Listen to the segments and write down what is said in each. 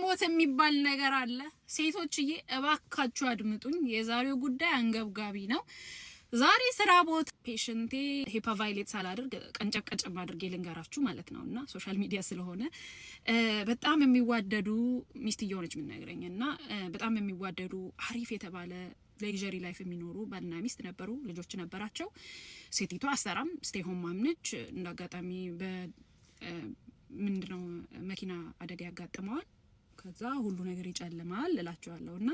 ህይወት የሚባል ነገር አለ። ሴቶችዬ እባካችሁ አድምጡኝ። የዛሬው ጉዳይ አንገብጋቢ ነው። ዛሬ ስራ ቦታ ፔሽንቴ ሄፓ ቫይሌት ሳላደርግ ቀንጨብ አድርጌ ልንገራችሁ ማለት ነውና ሶሻል ሚዲያ ስለሆነ በጣም የሚዋደዱ ሚስትየው ነች የምነግረኝና በጣም የሚዋደዱ አሪፍ የተባለ ሌክዠሪ ላይፍ የሚኖሩ ባልና ሚስት ነበሩ። ልጆች ነበራቸው። ሴቲቷ አሰራም ስቴይ ሆም ማም ነች። እንዳጋጣሚ ምንድነው መኪና አደጋ ያጋጥመዋል። ከዛ ሁሉ ነገር ይጨልማል እላቸዋለሁና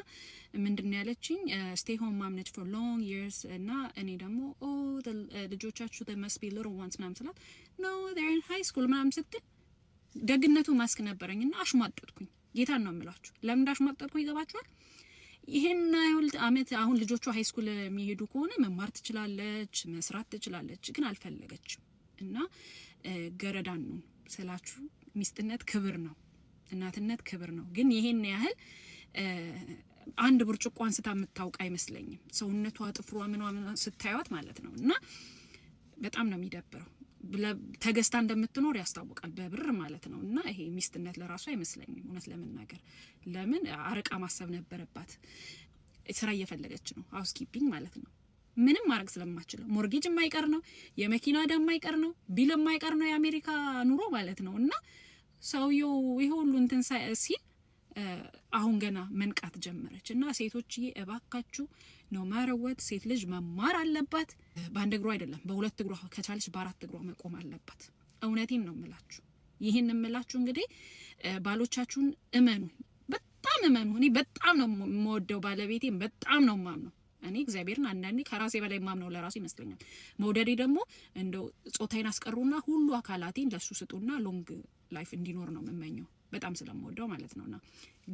ምንድነው ያለችኝ ስቴይ ሆም ማም ነች for long years እና እኔ ደግሞ ልጆቻችሁ they must be little ones ምናምን ስላት no they're in high school ምናምን ስትል ደግነቱ ማስክ ነበረኝና አሽሟጠጥኩኝ። ጌታን ነው የምላችሁ። ለምን እንዳሽሟጠጥኩኝ ይገባችኋል? ይሄን አይሁን አመት አሁን ልጆቿ ሃይ ስኩል የሚሄዱ ከሆነ መማር ትችላለች፣ መስራት ትችላለች፣ ግን አልፈለገችም። እና ገረዳን ነው ስላችሁ ሚስትነት ክብር ነው፣ እናትነት ክብር ነው። ግን ይሄን ያህል አንድ ብርጭቆ አንስታ የምታውቅ አይመስለኝም። ሰውነቷ ጥፍሯ ምኗም ስታዩት ማለት ነው። እና በጣም ነው የሚደብረው። ተገስታ እንደምትኖር ያስታውቃል በብር ማለት ነው። እና ይሄ ሚስትነት ለራሱ አይመስለኝም እውነት ለመናገር። ለምን አርቃ ማሰብ ነበረባት። ስራ እየፈለገች ነው፣ ሃውስኪፒንግ ማለት ነው። ምንም ማድረግ ስለማትችል ሞርጌጅ የማይቀር ነው፣ የመኪና ዕዳ የማይቀር ነው፣ ቢል የማይቀር ነው፣ የአሜሪካ ኑሮ ማለት ነው። እና ሰውየው ይሄ ሁሉ እንትን ሲል አሁን ገና መንቃት ጀመረች። እና ሴቶችዬ እባካችሁ ነው ማረወት ሴት ልጅ መማር አለባት። በአንድ እግሯ አይደለም በሁለት እግሯ ከቻለች በአራት እግሯ መቆም አለባት። እውነቴን ነው የምላችሁ። ይሄን የምላችሁ እንግዲህ ባሎቻችሁን እመኑ፣ በጣም እመኑ። እኔ በጣም ነው የምወደው ባለቤቴን፣ በጣም ነው የማምነው። እኔ እግዚአብሔርን አንዳንዴ ከራሴ በላይ ማምነው ለራሴ ይመስለኛል። መውደዴ ደግሞ እንደው ጾታዬን አስቀሩና ሁሉ አካላቴን ለሱ ስጡና ሎንግ ላይፍ እንዲኖር ነው የምመኘው፣ በጣም ስለምወደው ማለት ነውና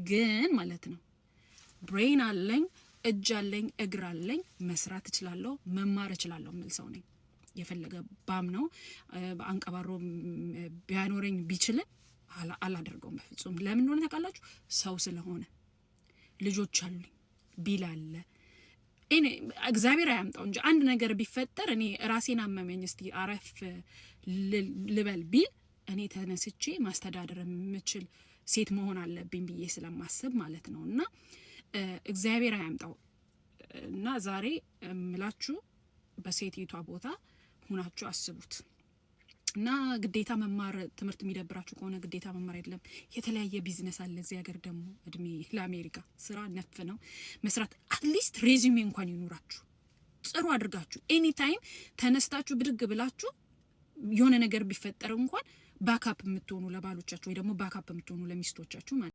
ግን ማለት ነው ብሬን አለኝ፣ እጅ አለኝ፣ እግር አለኝ፣ መስራት እችላለሁ፣ መማር እችላለሁ ምል ሰው ነኝ። የፈለገ ባም ነው አንቀባሮ ቢያኖረኝ ቢችል አላደርገውም በፍጹም። ለምን እንደሆነ ታውቃላችሁ? ሰው ስለሆነ። ልጆች አሉኝ፣ ቢል አለ። እኔ እግዚአብሔር አያምጣው እንጂ አንድ ነገር ቢፈጠር እኔ ራሴን አመመኝ እስቲ አረፍ ልበል ቢል እኔ ተነስቼ ማስተዳደር የምችል ሴት መሆን አለብኝ ብዬ ስለማስብ ማለት ነው። እና እግዚአብሔር አያምጣው። እና ዛሬ እምላችሁ በሴቲቷ ቦታ ሆናችሁ አስቡት። እና ግዴታ መማር ትምህርት የሚደብራችሁ ከሆነ ግዴታ መማር አይደለም። የተለያየ ቢዝነስ አለ እዚህ ሀገር ደግሞ እድሜ ለአሜሪካ ስራ ነፍ ነው መስራት። አትሊስት ሬዚዩሜ እንኳን ይኑራችሁ ጥሩ አድርጋችሁ ኤኒ ታይም ተነስታችሁ ብድግ ብላችሁ የሆነ ነገር ቢፈጠር እንኳን ባካፕ የምትሆኑ ለባሎቻችሁ ወይ ደግሞ ባካፕ የምትሆኑ ለሚስቶቻችሁ ማለት